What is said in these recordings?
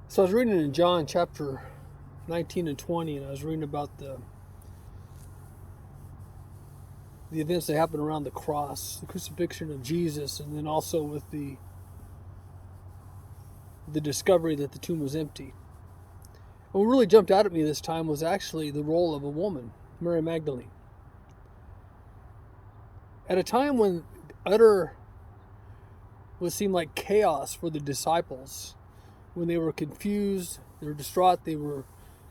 So I was reading in John chapter 19 and 20, and I was reading about the events that happened around the cross, the crucifixion of Jesus, and then also with the discovery that the tomb was empty. And what really jumped out at me this time was actually the role of a woman, Mary Magdalene. At a time when utter what seemed like chaos for the disciples, when they were confused, they were distraught, they were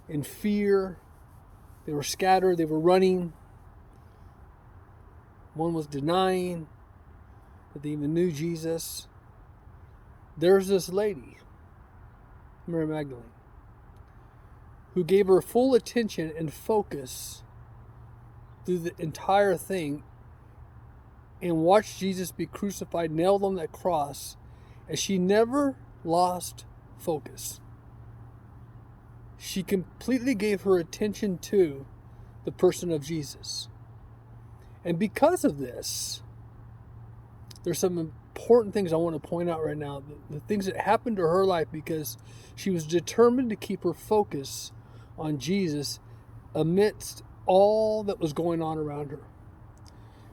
in fear, they were scattered, they were running. One was denying that they even knew Jesus. There's this lady, Mary Magdalene, who gave her full attention and focus through the entire thing and watched Jesus be crucified, nailed on that cross, and she never lost focus. She completely gave her attention to the person of Jesus. And because of this, there's some important things I want to point out right now. The things that happened to her life because she was determined to keep her focus on Jesus amidst all that was going on around her.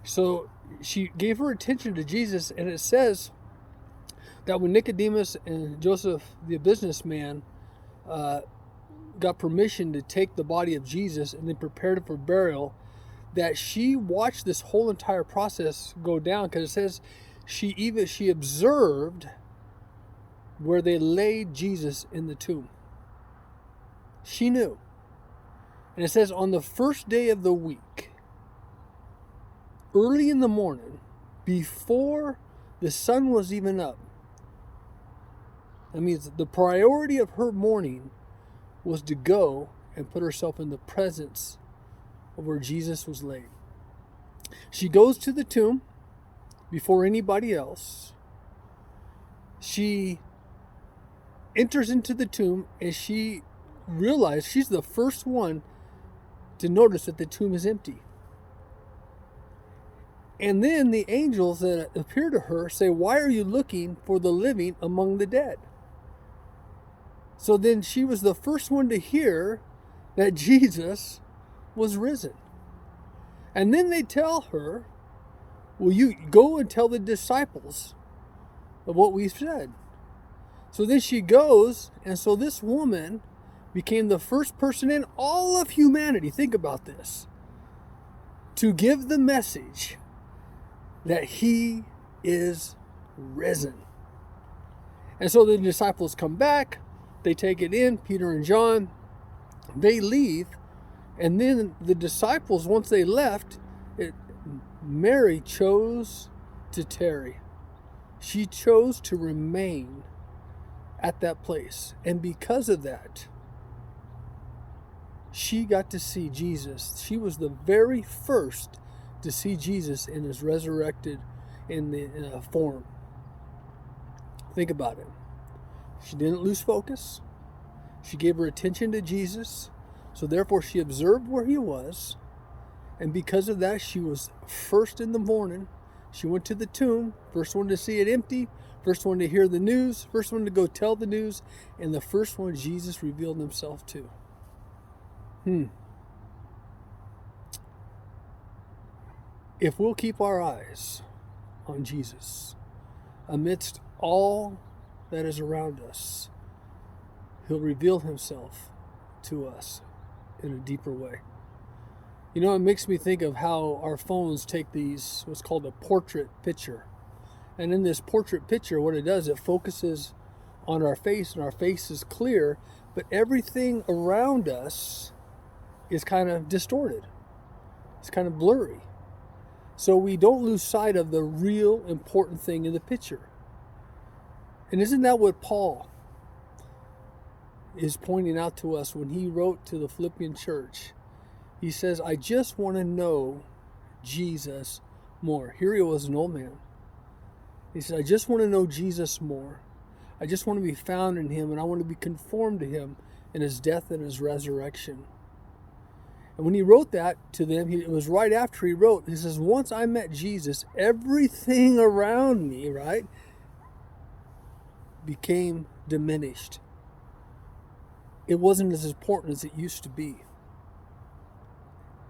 So she gave her attention to Jesus, and it says that when Nicodemus and Joseph, the businessman, got permission to take the body of Jesus and then prepared it for burial, that she watched this whole entire process go down, because it says she observed where they laid Jesus in the tomb. She knew. And it says on the first day of the week, early in the morning, before the sun was even up, that means the priority of her morning was to go and put herself in the presence of where Jesus was laid. She goes to the tomb before anybody else. She enters into the tomb, and she realized she's the first one to notice that the tomb is empty. And then the angels that appear to her say, "Why are you looking for the living among the dead?" So then she was the first one to hear that Jesus was risen. And then they tell her, "Will you go and tell the disciples of what we've said?" So then she goes, and so this woman became the first person in all of humanity, think about this, to give the message that he is risen. And so the disciples come back, they take it in, Peter and John, they leave, and then the disciples, once they left, Mary chose to tarry. She chose to remain at that place. And because of that, she got to see Jesus. She was the very first to see Jesus in his resurrected in the form. Think about it. She didn't lose focus. She gave her attention to Jesus. So therefore she observed where he was. And because of that, she was first in the morning. She went to the tomb, first one to see it empty, first one to hear the news, first one to go tell the news, and the first one Jesus revealed himself to. If we'll keep our eyes on Jesus amidst all that is around us, he'll reveal himself to us in a deeper way. You know, it makes me think of how our phones take these, what's called a portrait picture. And in this portrait picture, what it does, it focuses on our face, and our face is clear, but everything around us is kind of distorted. It's kind of blurry. So we don't lose sight of the real important thing in the picture. And isn't that what Paul is pointing out to us when he wrote to the Philippian church? He says, "I just want to know Jesus more." Here he was, an old man. He said, "I just want to know Jesus more. I just want to be found in him, and I want to be conformed to him in his death and his resurrection." And when he wrote that to them, it was right after he wrote, he says, "Once I met Jesus, everything around me, right, became diminished." it wasn't as important as it used to be.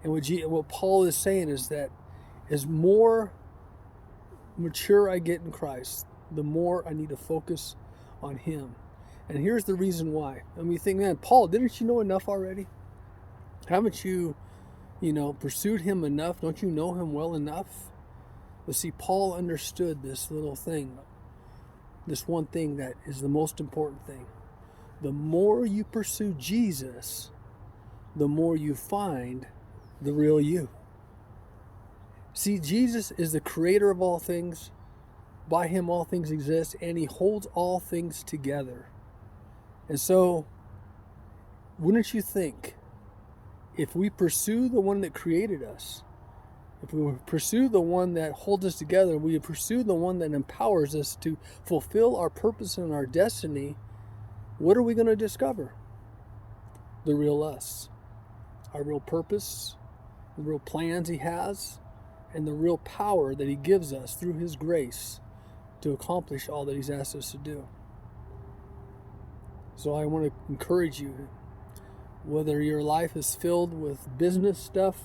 And what Paul is saying is that as more mature I get in Christ, the more I need to focus on Him. And here's the reason why. And we think, man, Paul, didn't you know enough already? Haven't you, pursued Him enough? Don't you know Him well enough? But see, Paul understood this little thing, this one thing that is the most important thing. The more you pursue Jesus, the more you find the real you. See, Jesus is the creator of all things. By Him all things exist, and He holds all things together. And so, wouldn't you think, if we pursue the one that created us, if we pursue the one that holds us together, we pursue the one that empowers us to fulfill our purpose and our destiny, what are we going to discover? The real us. Our real purpose, the real plans He has, and the real power that He gives us through His grace to accomplish all that He's asked us to do. So I want to encourage you, whether your life is filled with business stuff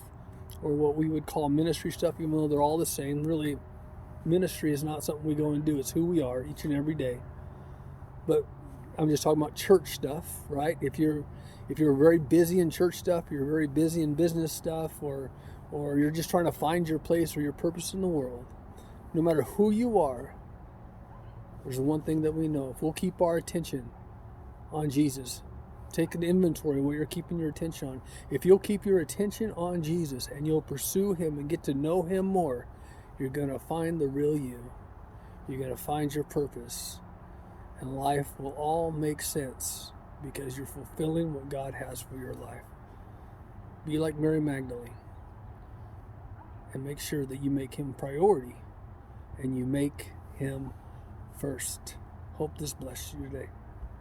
or what we would call ministry stuff, even though they're all the same. Really, ministry is not something we go and do. It's who we are each and every day. But I'm just talking about church stuff, right? If you're very busy in church stuff, you're very busy in business stuff, or you're just trying to find your place or your purpose in the world, no matter who you are, there's one thing that we know. If we'll keep our attention on Jesus, take an inventory of what you're keeping your attention on. If you'll keep your attention on Jesus and you'll pursue Him and get to know Him more, you're going to find the real you. You're going to find your purpose. And life will all make sense because you're fulfilling what God has for your life. Be like Mary Magdalene. And make sure that you make Him priority and you make Him first. Hope this blesses you today.